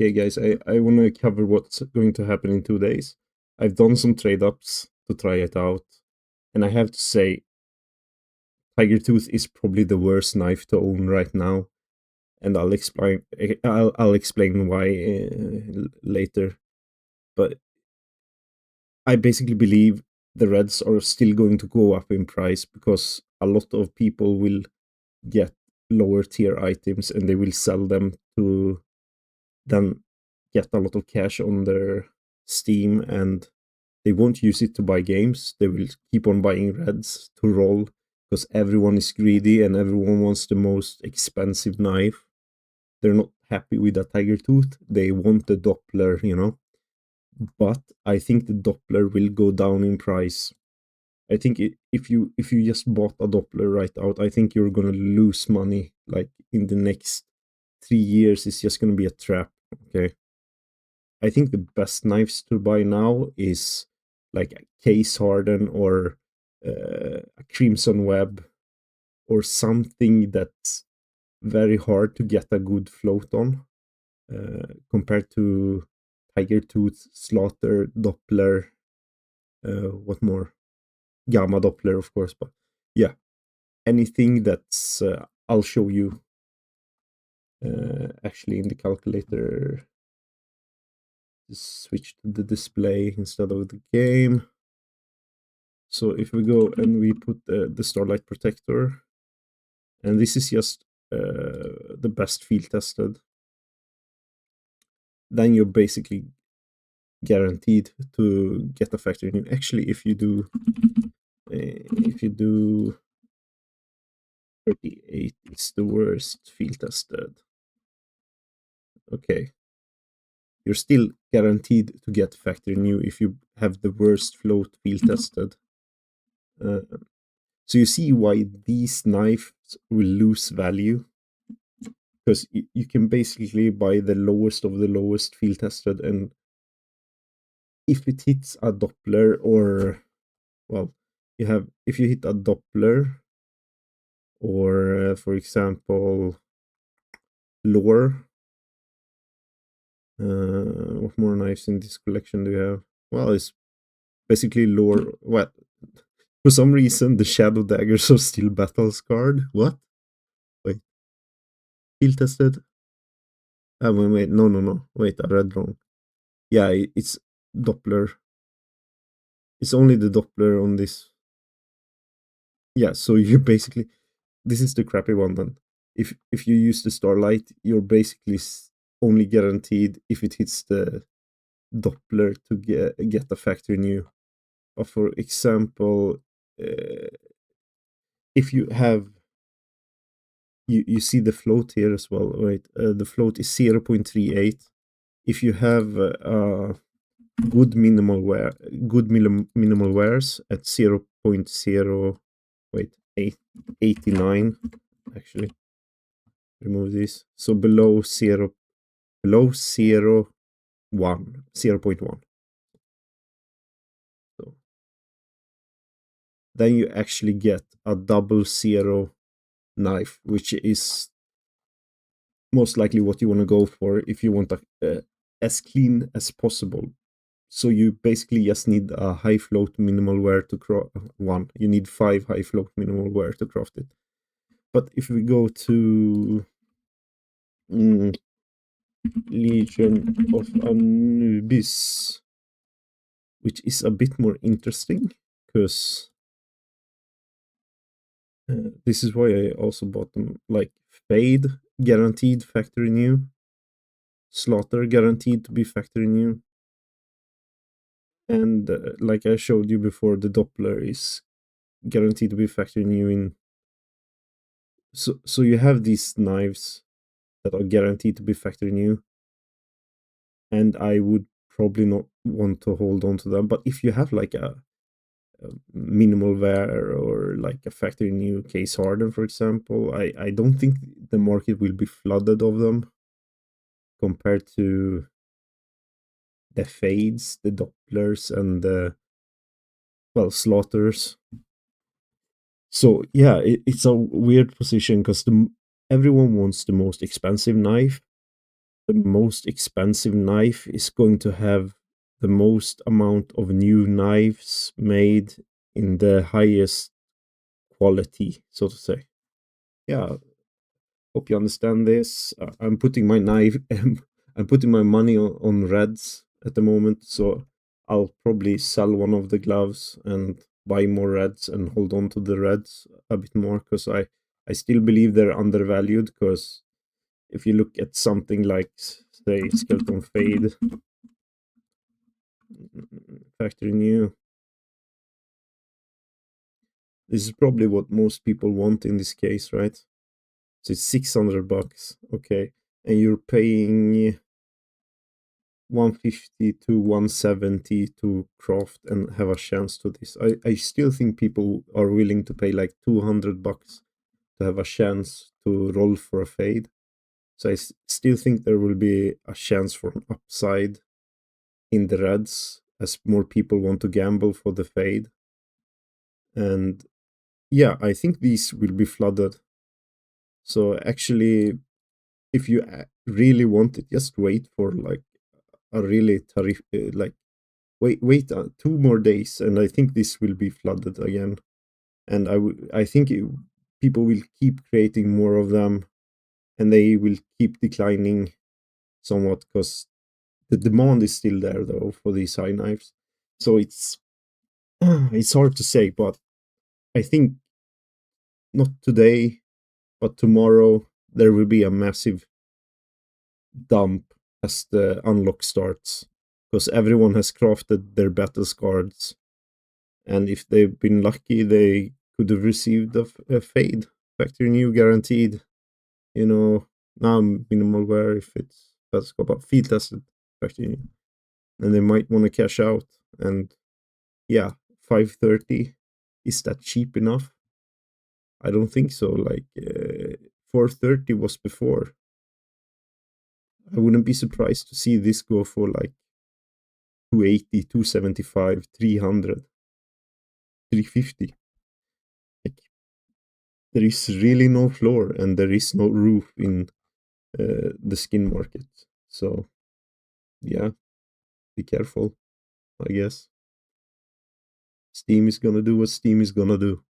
Okay, guys, I want to cover what's going to happen in 2 days. I've done some trade ups to try it out, and I have to say, Tiger Tooth is probably the worst knife to own right now, and I'll explain why later. But I basically believe the Reds are still going to go up in price because a lot of people will get lower tier items and they will sell them to then get a lot of cash on their Steam, and they won't use it to buy games. They will keep on buying Reds to roll because everyone is greedy and everyone wants the most expensive knife. They're not happy with a Tiger Tooth. They want the Doppler. But I think the Doppler will go down in price. I think if you just bought a Doppler right out, I think you're gonna lose money. Like in the next 3 years, it's just gonna be a trap. Okay, I think the best knives to buy now is like a Case Harden or a Crimson Web or something that's very hard to get a good float on compared to Tiger Tooth, Slaughter, Doppler, what more? Gamma Doppler, of course, but yeah, anything that's I'll show you actually in the calculator. Just switch to the display instead of the game. So if we go and we put the Starlight Protector, and this is just the best field tested, then you're basically guaranteed to get a factory new. Actually, if you do 38, it's the worst field tested. Okay, you're still guaranteed to get factory new if you have the worst float field tested. Uh, so you see why these knives will lose value, because you can basically buy the lowest of the lowest field tested, and if it hits a Doppler, or well, if you hit a Doppler or for example lore, what more knives in this collection do you have? Well, it's basically lore. Well, for some reason the shadow daggers are still battle scarred. What? Wait, field tested. Wait, no, wait, I read wrong. Yeah, it's Doppler. It's only the Doppler on this. Yeah, so you basically, this is the crappy one then. If you use the Starlight, you're basically only guaranteed if it hits the Doppler to get a factory new. For example, uh, if you have, you see the float here as well, right? The float is 0.38. If you have good minimal wears at 0.0, wait, 89, actually, remove this. So below 0.1. So then you actually get a double zero knife, which is most likely what you want to go for if you want as clean as possible. So you basically just need a high float minimal wear to craft one. You need 5 high float minimal wear to craft it. But if we go to Legion of Anubis, which is a bit more interesting because this is why I also bought them. Like Fade, guaranteed factory new. Slaughter, guaranteed to be factory new. And like I showed you before, the Doppler is guaranteed to be factory new in. So you have these knives that are guaranteed to be factory new, and I would probably not want to hold on to them. But if you have like a minimal wear or like a factory new Case Harden, for example, I don't think the market will be flooded of them compared to the Fades, the Dopplers, and the, well, Slaughters. So yeah, it's a weird position because everyone wants the most expensive knife, the most expensive knife is going to have the most amount of new knives made in the highest quality, so to say. Yeah, hope you understand this. I'm putting my knife, I'm putting my money on reds at the moment, so I'll probably sell one of the gloves and buy more reds and hold on to the reds a bit more because I still believe they're undervalued. Because if you look at something like, say, Skeleton Fade, Factory New, this is probably what most people want in this case, right? So it's 600 bucks, okay, and you're paying 150 to 170 to craft and have a chance to this. I still think people are willing to pay like 200 bucks to have a chance to roll for a fade. So still think there will be a chance for an upside in the reds as more people want to gamble for the fade. And yeah, I think these will be flooded. So actually, if you really want it, just wait for like a really tariff, like wait 2 more days, and I think this will be flooded again. And I think people will keep creating more of them, and they will keep declining somewhat because the demand is still there though for these high knives. So it's hard to say, but I think not today, but tomorrow there will be a massive dump as the unlock starts because everyone has crafted their battle cards, and if they've been lucky, they could have received a fade factory new guaranteed. You know, now minimal wear if it's battle card, but field tested factory new, and they might want to cash out. And yeah, 530, is that cheap enough? I don't think so. Like 430 was before. I wouldn't be surprised to see this go for like 280, 275, 300, 350. Like, there is really no floor and there is no roof in the skin market. So, yeah, be careful, I guess. Steam is gonna do what Steam is gonna do.